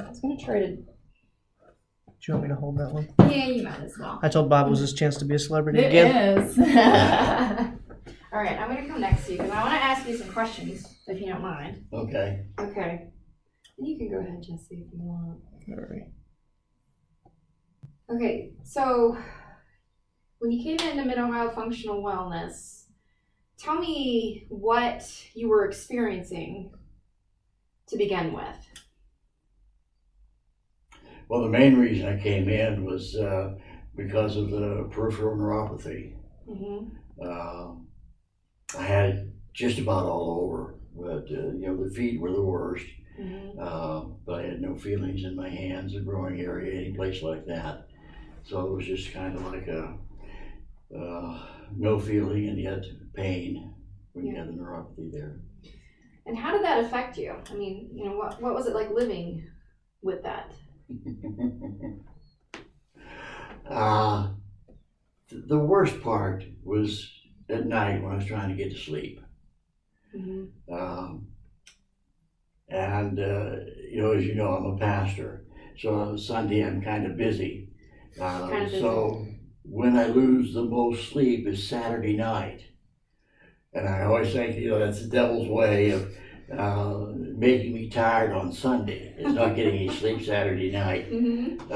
I was going to try to... Do you want me to hold that one? Yeah, you might as well. I told Bob it was his chance to be a celebrity It again. is. All right, I'm going to come next to you because I want to ask you some questions, if you don't mind. Okay. Okay. And you can go ahead, Jesse, if you want. All right. Okay, so when you came into Mid-Ohio Functional Wellness, tell me what you were experiencing to begin with. Well, the main reason I came in was because of the peripheral neuropathy. Mm-hmm. I had it just about all over, but the feet were the worst. Mm-hmm. But I had no feelings in my hands, the growing area, any place like that. So it was just kind of like a no feeling and yet pain when you had the neuropathy there. And how did that affect you? I mean, what was it like living with that? The worst part was at night when I was trying to get to sleep. Mm-hmm. And as you know, I'm a pastor, so Sunday I'm kind of busy. So when I lose the most sleep is Saturday night. And I always think, that's the devil's way of making me tired on Sunday, is not getting any sleep Saturday night. Mm-hmm.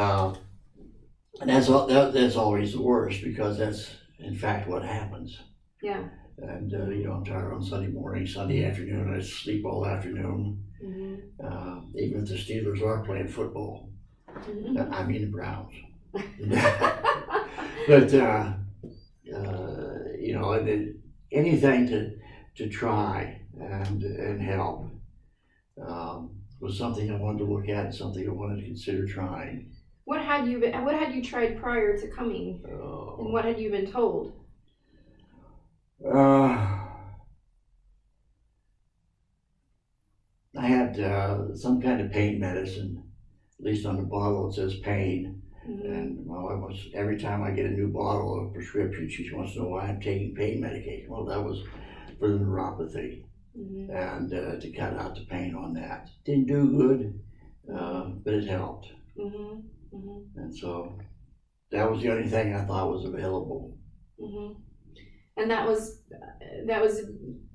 And that's always the worst, because that's in fact what happens. Yeah. And I'm tired on Sunday morning, Sunday afternoon, I sleep all afternoon. Mm-hmm. Even if the Steelers are playing football. Mm-hmm. I mean the Browns. But anything to try and help was something I wanted to look at, and something I wanted to consider trying. What had you tried prior to coming, and what had you been told? I had some kind of pain medicine. At least on the bottle it says pain. Mm-hmm. And every time I get a new bottle of prescription, she wants to know why I'm taking pain medication. Well, that was for the neuropathy. Mm-hmm. And to cut out the pain on that. Didn't do good, but it helped. Mm-hmm. Mm-hmm. And so that was the only thing I thought was available. Mm-hmm. And that was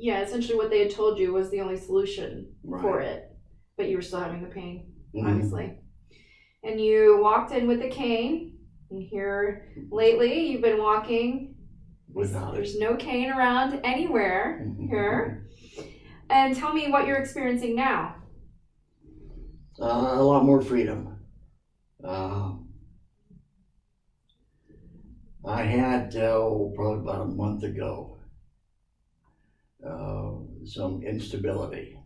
essentially what they had told you was the only solution for it, but you were still having the pain, obviously. And you walked in with a cane, and here lately you've been walking without there's no cane around anywhere here. And tell me what you're experiencing now. A lot more freedom. I had probably about a month ago some instability,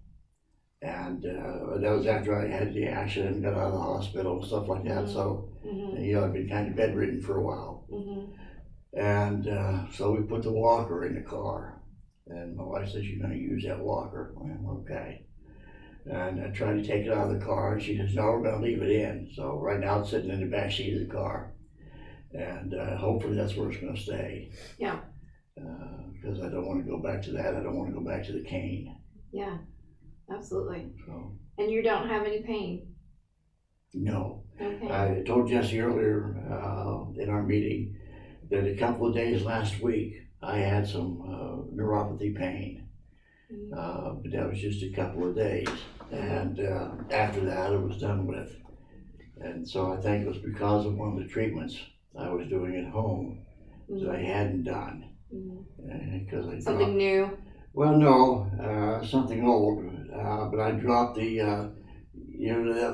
and that was after I had the accident and got out of the hospital and stuff like that. So I've been kind of bedridden for a while. And so we put the walker in the car, and my wife says, "You're going to use that walker." Well, okay. And I tried to take it out of the car, and she says, "No, we're going to leave it in." So right now it's sitting in the back seat of the car, and hopefully that's where it's going to stay. Yeah. Because I don't want to go back to that. I don't want to go back to the cane. Yeah, absolutely. So. And you don't have any pain? No. Okay. I told Jesse earlier in our meeting that a couple of days last week I had some neuropathy pain, but that was just a couple of days, and after that it was done with. And so I think it was because of one of the treatments I was doing at home that I hadn't done. Because something new? Well, no, something old, but I dropped the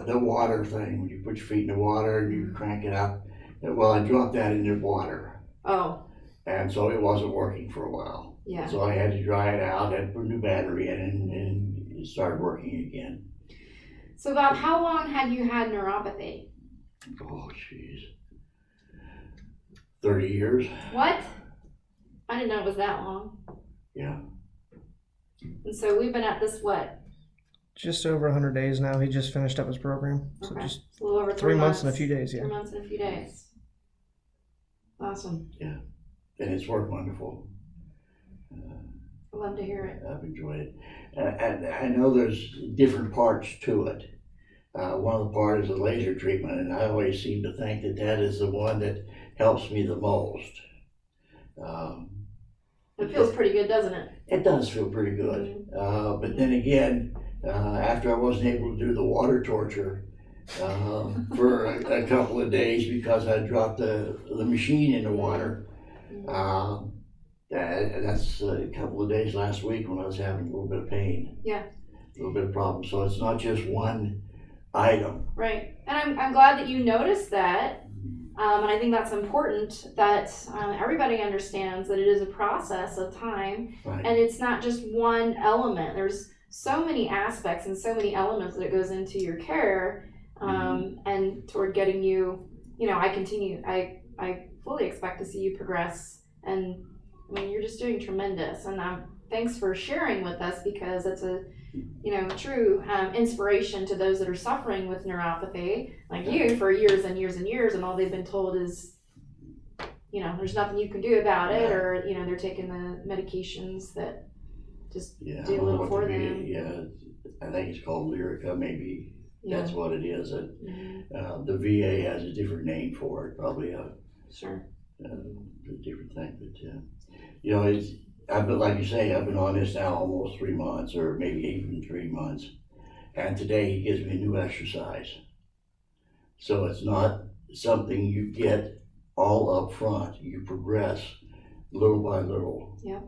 water thing, when you put your feet in the water and you crank it up. Well, I dropped that in the water. Oh. And so it wasn't working for a while. Yeah. So I had to dry it out, had to put a new battery in, and it started working again. So about how long had you had neuropathy? Oh, jeez. 30 years. What? I didn't know it was that long. Yeah. And so we've been at this, what? Just over 100 days now. He just finished up his program. So Okay. just a little over 3 months and a few days, yeah. 3 months and a few days. Awesome. Yeah. And it's worked wonderful. I love to hear it. I've enjoyed it. And I know there's different parts to it. one of the part is the laser treatment, and I always seem to think that that is the one that helps me the most. It feels pretty good, doesn't it? It does feel pretty good. But then again, after I wasn't able to do the water torture for a couple of days because I dropped the machine in the water, that's a couple of days last week when I was having a little bit of pain. Yeah. A little bit of problem. So it's not just one item. Right. And I'm glad that you noticed that. And I think that's important that everybody understands that it is a process of time, Right. and it's not just one element. There's so many aspects and so many elements that goes into your care, and toward getting you, I fully expect to see you progress. And I mean, you're just doing tremendous. And thanks for sharing with us, because it's a true inspiration to those that are suffering with neuropathy, like you, for years and years and years, and all they've been told is, there's nothing you can do about it, or they're taking the medications that just do little for them. Yeah, I think it's called Lyrica, maybe. Yeah. That's what it is. The VA has a different name for it, probably a different thing. But I've been, like you say, I've been on this now almost 3 months, or maybe even 3 months. And today he gives me a new exercise. So it's not something you get all up front. You progress little by little. Yeah,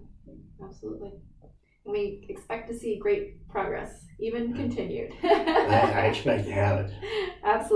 absolutely. And we expect to see great progress, even continued. I expect to have it. Absolutely.